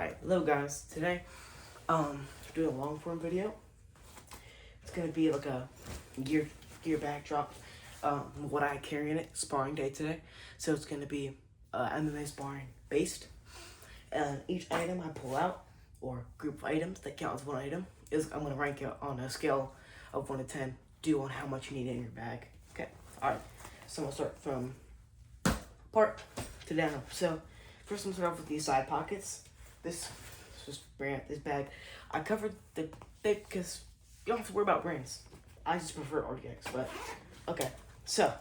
Alright, hello guys. Today, doing a long form video. It's gonna be like a gear backdrop. What I carry in it, sparring day today. So it's gonna be MMA sparring based. And each item I pull out, or group of items that count as one item, is I'm gonna rank it on a scale of 1 to 10, due on how much you need in your bag. Okay, alright. So I'm gonna start from part to down. So first I'm gonna start off with these side pockets. This bag, I covered the bit because you don't have to worry about brands. I just prefer RDX, but okay. So I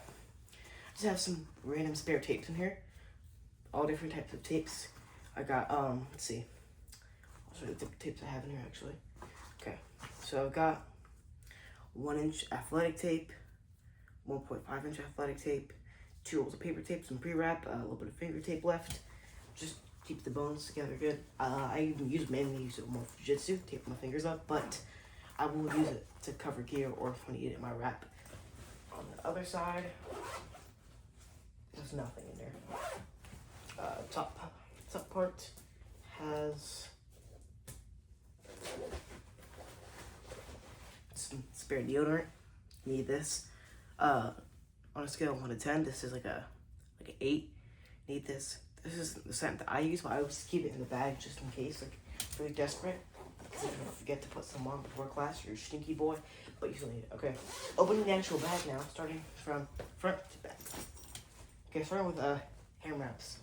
just have some random spare tapes in here, all different types of tapes. I got let's see, I'll show you the tapes I have in here actually. Okay, so I've got 1-inch athletic tape, 1.5-inch athletic tape, 2 rolls of paper tape, some pre-wrap, a little bit of finger tape left, just keep the bones together good. I even mainly use it more for jiu-jitsu, tape my fingers up, but I will use it to cover gear or if I need it in my wrap. On the other side, there's nothing in there. Top part has some spare deodorant. Need this. On a scale of 1 to 10, this is like an 8. Need this. This is the scent that I use, but I always keep it in the bag just in case, like, really desperate. Because if you forget to put some on before class, you're a stinky boy, but you still need it. Okay, opening the actual bag now, starting from front to back. Okay, starting with hand wraps.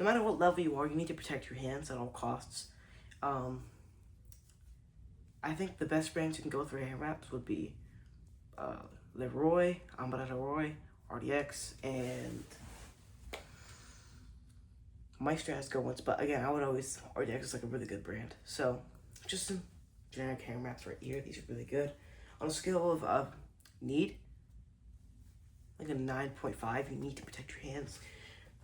No matter what level you are, you need to protect your hands at all costs. I think the best brands you can go through hand wraps would be Leroy, Amara Leroy, RDX, and Maestro has good ones, but again, I would always, RDX is like a really good brand. So, just some generic hand wraps right here. These are really good. On a scale of need, like a 9.5, you need to protect your hands.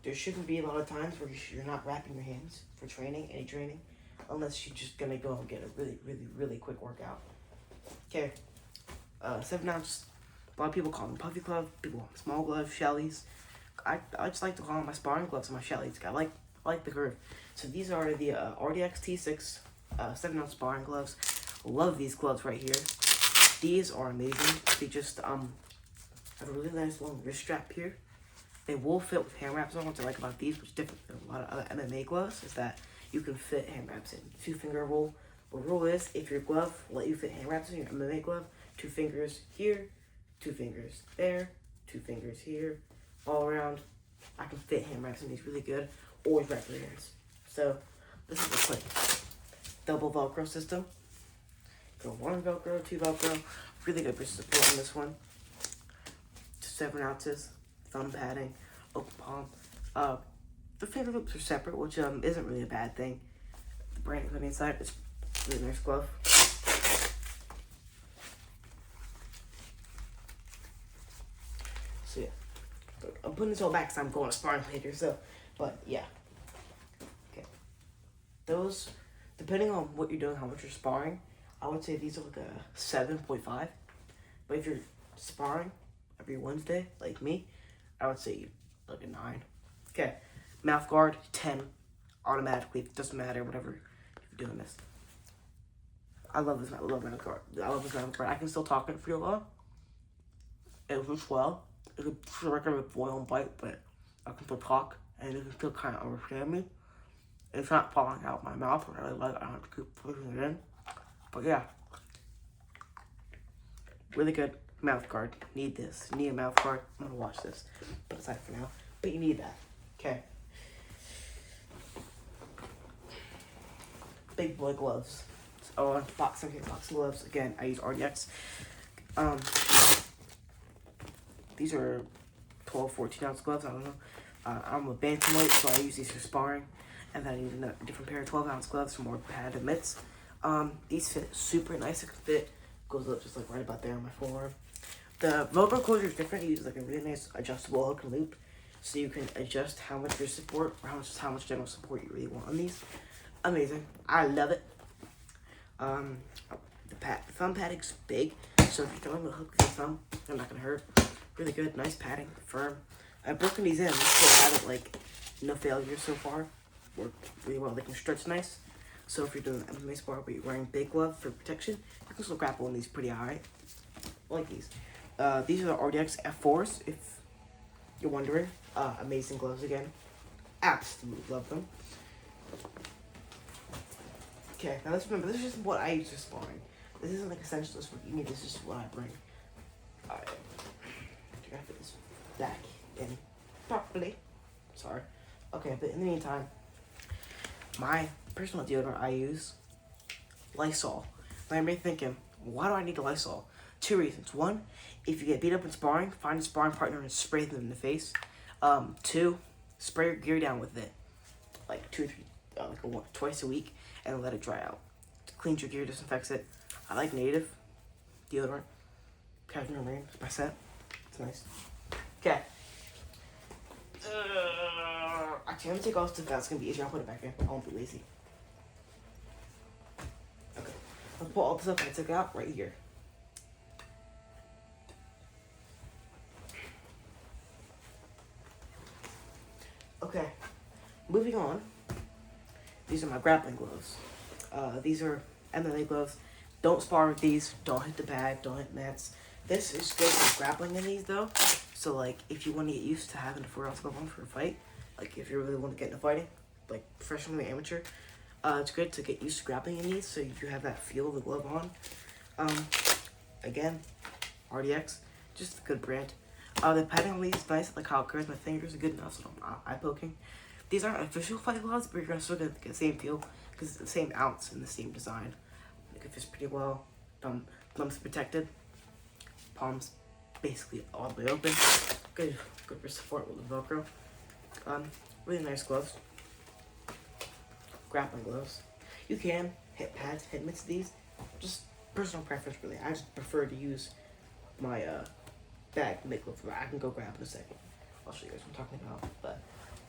There shouldn't be a lot of times where you're not wrapping your hands for training, any training, unless you're just gonna go and get a really quick workout. Okay, 7 ounce. A lot of people call them puffy glove. People call them small gloves, Shelly's. I just like to call them my sparring gloves and my Shelly's. I like the curve. So these are the RDX T6 7 ounce sparring gloves. Love these gloves right here. These are amazing. They just have a really nice long wrist strap here. They will fit with hand wraps on. What I like about these, which is different than a lot of other MMA gloves, is that you can fit hand wraps in. 2-finger rule. The rule is if your glove will let you fit hand wraps in your MMA glove, 2 fingers here, 2 fingers there, 2 fingers here, all around. I can fit hand wraps in these really good. Always wrap your hands. So this is a quick double Velcro system. Go 1 Velcro, 2 Velcro. Really good for support on this one. 7 ounces. Thumb padding, open palm. The finger loops are separate, which isn't really a bad thing. The brand on the inside, it's a really nice glove. So yeah, I'm putting this all back because I'm going to sparring later. So, but yeah, okay. Those, depending on what you're doing, how much you're sparring, I would say these are like a 7.5. But if you're sparring every Wednesday, like me, I would say like a 9. Okay, mouth guard 10, automatically. It doesn't matter, whatever if you're doing this. I love this. I love mouth guard. I love this mouth guard. I can still talk it for you all. It works well. It's a record with boil and bite, but I can still talk and you can still kind of understand me. It's not falling out my mouth, or I don't have to keep pushing it in. But yeah, really good. Mouth guard. Need this. You need a mouth guard. I'm gonna watch this. Put it aside for now. But you need that. Okay. Big boy gloves. Oh, boxing gloves. Again, I use RDX. These are 12, 14 ounce gloves. I don't know. I'm a bantamweight, so I use these for sparring. And then I need a different pair of 12 ounce gloves for more padded mitts. These fit super nice. It can fit. Goes up just like right about there on my forearm. The Velcro closure is different. It uses like a really nice adjustable hook and loop, so you can adjust how much your support or how much general support you really want on these. Amazing. I love it. The thumb padding's big, so if you're throwing a hook with your thumb, they're not gonna hurt. Really good, nice padding, firm. I've broken these in, still haven't like no failures so far. work really well. They can stretch nice. So if you're doing an MMA spar but you're wearing big glove for protection, you can still grapple in these pretty alright. I like these. These are the RDX F4s, if you're wondering. Amazing gloves again. Absolutely love them. Okay, now let's remember, this is just what I use for sparring. This isn't like essentials for me, this is just what I bring. Alright. I gotta put this back in properly. Sorry. Okay, but in the meantime, my personal deodorant I use, Lysol. Now you may be thinking, why do I need a Lysol? 2 reasons. 1, if you get beat up in sparring, find a sparring partner and spray them in the face. 2, spray your gear down with it, like 2 or 3, twice a week, and let it dry out. Cleans your gear, disinfects it. I like Native deodorant. Cashmere Rain, it's my set. It's nice. Okay. Actually, let me take off stuff out. It's gonna be easier. I'll put it back in. I won't be lazy. Okay. I'll put all the stuff I took out right here. Okay. Moving on. These are my grappling gloves. These are MMA gloves. Don't spar with these. Don't hit the bag. Don't hit nets. This is good for grappling in these though. So like, if you want to get used to having a 4-ounce glove on for a fight, like if you really want to get into fighting, like professional or amateur, it's good to get used to grappling in these so you have that feel of the glove on. Again, RDX, just a good brand. The padding on these is nice, like how it covers my fingers are good enough so I'm not eye poking. These aren't official fight gloves, but you're gonna still get the same feel because it's the same ounce and the same design. Like it fits pretty well. Thumbs protected. Palms basically all the way open. Good for support with the Velcro. Really nice gloves. Grappling gloves. You can hit pads, hit mitts these. Just personal preference really. I just prefer to use my bag to make gloves. I can go grab in a second. I'll show you guys what I'm talking about. But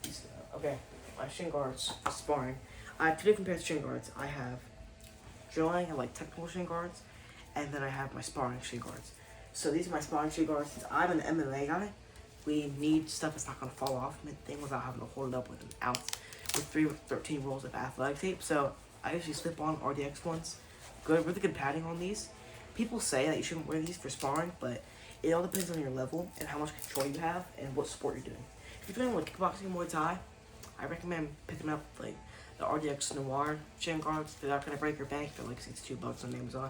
these, okay, my shin guards for sparring. I have 2 different pairs of shin guards. I have drilling and like technical shin guards, and then I have my sparring shin guards. So these are my sparring shin guards. Since I'm an MMA guy, we need stuff that's not gonna fall off mid-thing without having to hold it up with an ounce with 13 rolls of athletic tape. So I usually slip on RDX ones. Really good padding on these. People say that you shouldn't wear these for sparring, but it all depends on your level and how much control you have and what sport you're doing. If you're doing like kickboxing or Muay Thai, I recommend picking up like the RDX Noir shin guards. They're not gonna break your bank. They're like $62 on Amazon.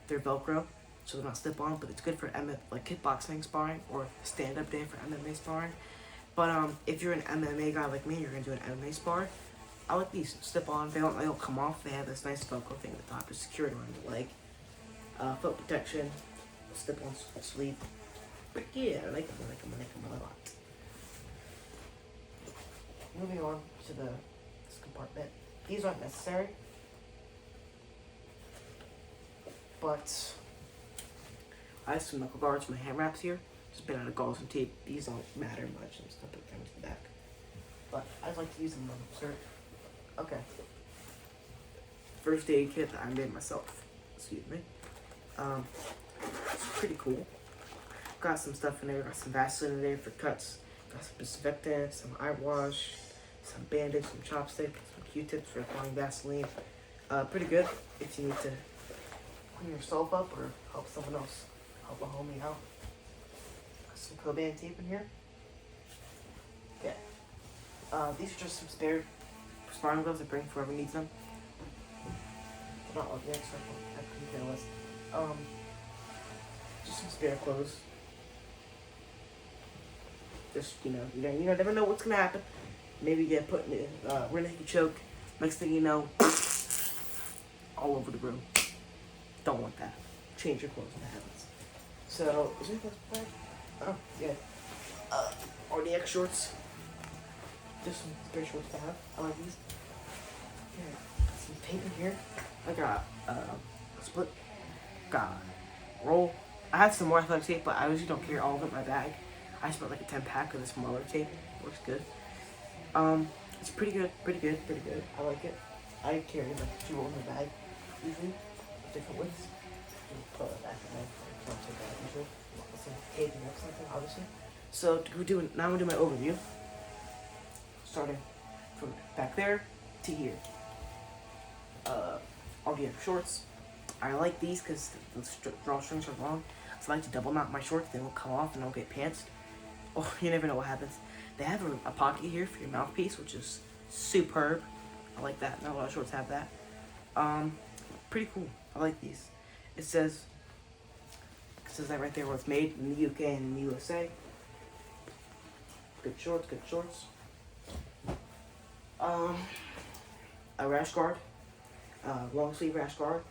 They're Velcro, so they're not slip-on, but it's good for like kickboxing sparring or stand-up day for MMA sparring. But if you're an MMA guy like me, you're gonna do an MMA spar. I like these slip-on. They don't come off. They have this nice Velcro thing at the top to secure it around your leg. Foot protection, slip-on sleeve. But yeah, I like them a lot. Moving on to this compartment. These aren't necessary, but I have some knuckle guards, my hand wraps here. Just been out of gauze and tape. These don't matter much. I'm just gonna put them to the back. But I'd like to use them on sir. Okay. First aid kit that I made myself. Excuse me. It's pretty cool. Got some stuff in there. Got some Vaseline in there for cuts. Got some disinfectant, some eye wash, some bandage, some chopsticks, some Q-tips for applying Vaseline. Pretty good if you need to clean yourself up or help someone else, help a homie out. Got some Coban tape in here. Okay. These are just some spare sparring gloves I bring for whoever needs them. Not all the extra. I couldn't care less. Just some spare clothes. Just you never know what's gonna happen. Maybe you get put in a rear naked choke. Next thing you know, all over the room. Don't want that. Change your clothes when that happens. So, is there a bag? Oh, yeah. RDX shorts. Just some spare shorts to have. I like these. Yeah. Got some tape in here. I got a split. Got a roll. I have some more athletic tape, but I usually don't carry all of it in my bag. I just bought like a 10-pack of the smaller tape. Works good. It's pretty good. I like it. I carry like 2 rolls in my bag usually, different widths. Put it back in there. Don't take that usually. Some taping up something, obviously. So now I'm gonna do my overview. Starting from back there to here. RDX shorts. I like these because the drawstrings are long. So I like to double knot my shorts. They won't come off and I don't get pantsed. Oh, you never know what happens. They have a pocket here for your mouthpiece, which is superb. I like that. Not a lot of shorts have that. Pretty cool. I like these. It says that right there where it's made in the UK and the USA. Good shorts, good shorts. A rash guard. Long sleeve rash guard.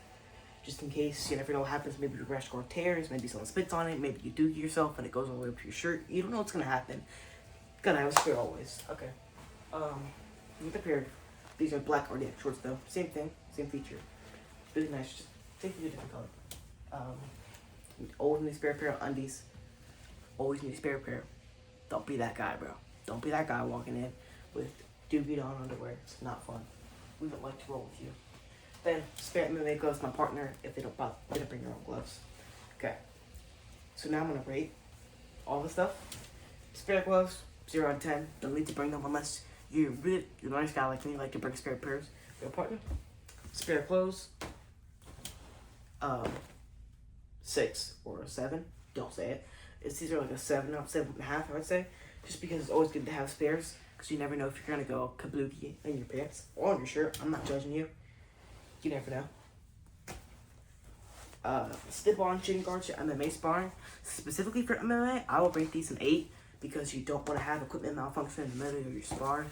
Just in case, you never know what happens. Maybe your rash guard tears, maybe someone spits on it, maybe you do it yourself and it goes all the way up your shirt. You don't know what's gonna happen. Gotta have a spare always. Okay. With a pair. These are black RDX shorts though. Same thing, same feature. Really nice. Just take a different color. Always need a spare pair of undies. Always need a spare pair. Don't be that guy, bro. Don't be that guy walking in with doobie on underwear. It's not fun. We don't like to roll with you. Then spare MMA gloves, my partner, if they don't bring your own gloves. Okay. So now I'm gonna rate all the stuff. Spare gloves, 0 out of 10. Don't need to bring them unless you're a nice guy like me, you like to bring spare pairs for your partner. Spare clothes, 6 or a 7. Don't say it. It's either like a 7 or 7.5, I would say. Just because it's always good to have spares, because you never know if you're gonna go kablooey in your pants or on your shirt. I'm not judging you. You never know. Slip-on shin guards for MMA sparring. Specifically for MMA, I will rate these an 8 because you don't want to have equipment malfunction in the middle of your spar.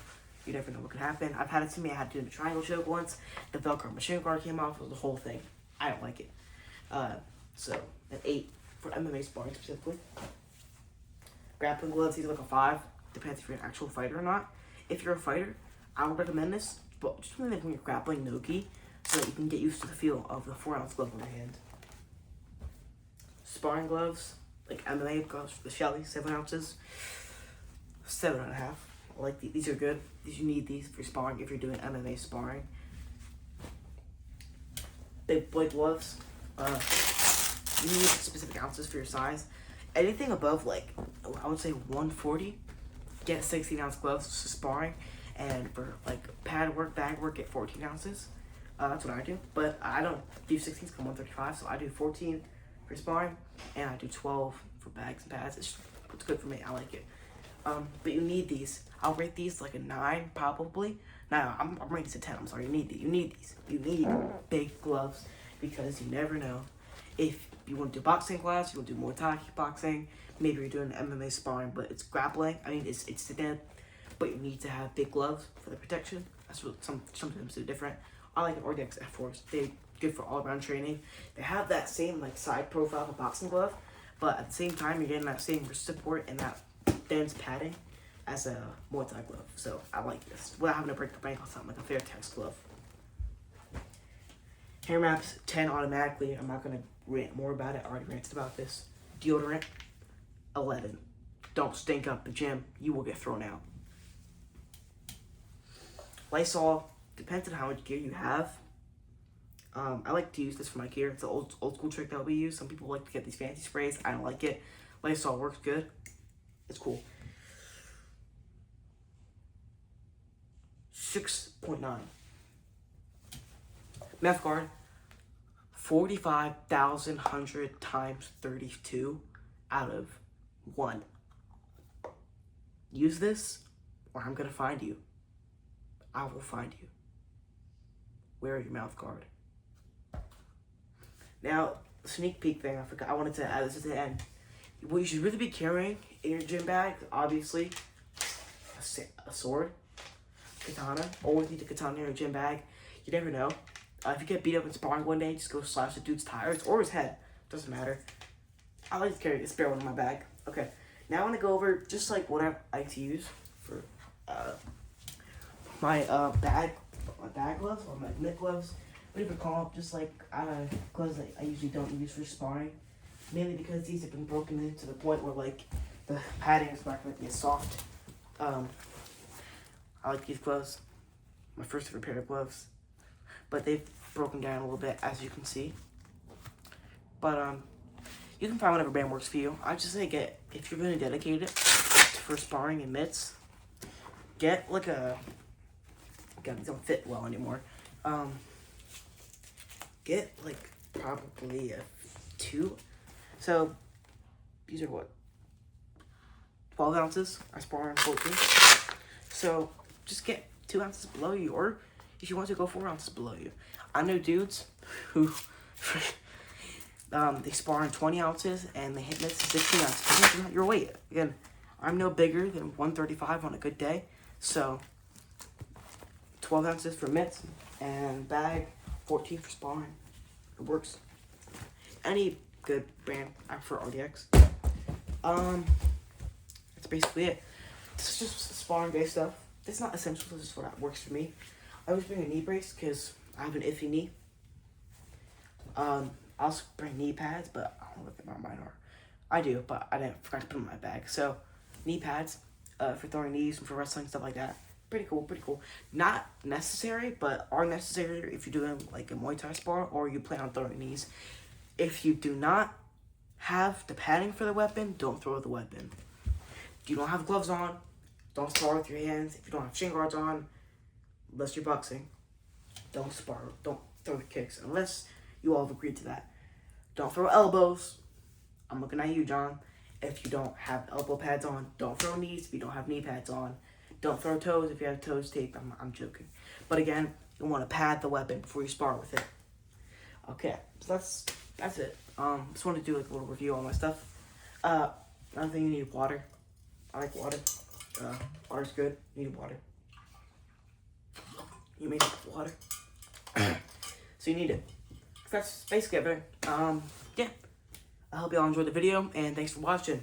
You never know what could happen. I've had it to me. I had to do the triangle choke once. The Velcro machine guard came off. It was the whole thing. I don't like it. So an 8 for MMA sparring specifically. Grappling gloves, these are like a 5. Depends if you're an actual fighter or not. If you're a fighter, I would recommend this, but just when you're grappling, no gi, so that you can get used to the feel of the 4-ounce glove in your hand. Sparring gloves, like MMA gloves, the Shelly, 7 ounces, 7.5. I like these are good. You need these for sparring if you're doing MMA sparring. Big boy gloves. You need specific ounces for your size. Anything above like I would say 140, get 16-ounce gloves for sparring, and for like pad work, bag work, get 14 ounces. That's what I do. But I don't do 16s, come 135, so I do 14 for sparring, and I do 12 for bags and pads. It's good for me. I like it. But you need these. I'll rate these like a 9 probably. No, I'm rating these a 10. I'm sorry. You need these. You need these. You need big gloves because you never know. If you want to do boxing class, you want to do Muay Thai kickboxing, maybe you're doing MMA sparring, but it's grappling. I mean, it's sit-down, but you need to have big gloves for the protection. That's what sometimes do different. I like an RDX F4s. They're good for all-around training. They have that same like side profile of a boxing glove, but at the same time, you're getting that same wrist support and that dense padding as a Muay Thai glove. So I like this without having to break the bank on something like a Fairtex glove. Hair wraps, 10 automatically. I'm not gonna rant more about it. I already ranted about this. Deodorant, 11. Don't stink up the gym. You will get thrown out. Lysol, depends on how much gear you have. I like to use this for my gear. It's an old school trick that we use. Some people like to get these fancy sprays. I don't like it. Lysol works good. It's cool. 6.9. Meth guard, 45,100 times 32 out of 1. Use this, or I'm gonna find you. I will find you. Wear your mouth guard. Now, sneak peek thing, I forgot. I wanted to add this at the end. What you should really be carrying in your gym bag, obviously, a sword, katana. Always need a katana in your gym bag. You never know. If you get beat up in sparring one day, just go slash the dude's tires or his head. Doesn't matter. I like to carry a spare one in my bag. Okay, now I want to go over just like what I like to use for my bag gloves or my mitt gloves. Whatever you call them, just like gloves that I usually don't use for sparring. Mainly because these have been broken in to the point where like the padding is not going to be as soft. I like these gloves. My first ever pair of gloves. But they've broken down a little bit, as you can see. But you can find whatever brand works for you. I just say if you're really dedicated for sparring and mitts, get like a God, these don't fit well anymore. Get like probably a 2. So these are what, 12 ounces. I spar on 14. So just get 2 ounces below you, or if you want to go 4 ounces below you. I know dudes who they spar on 20 ounces and they hit mitts to 16 ounces. That's not your weight. Again, I'm no bigger than 135 on a good day. So 12 ounces for mitts and bag, 14 for sparring. It works. Any good brand for RDX. That's basically it. This is just sparring based stuff. It's not essential. This is what works for me. I always bring a knee brace because I have an iffy knee. I also bring knee pads, but I don't know what mine are. I do, but I forgot to put them in my bag. So knee pads for throwing knees and for wrestling, stuff like that. Pretty cool, pretty cool. Not necessary, but are necessary if you're doing like a Muay Thai spar or you plan on throwing knees. If you do not have the padding for the weapon, don't throw the weapon. If you don't have gloves on, don't spar with your hands. If you don't have shin guards on, unless you're boxing, don't spar. Don't throw the kicks unless you all have agreed to that. Don't throw elbows. I'm looking at you, John. If you don't have elbow pads on, don't throw knees if you don't have knee pads on. Don't throw toes if you have toes taped. I'm joking. But again, you want to pad the weapon before you spar with it. Okay, so that's it. Just want to do like a little review on my stuff. Another thing, you need water. I like water. Water's good. You need water. You made up water. So you need it. That's basically everything. Yeah. I hope y'all enjoyed the video, and thanks for watching.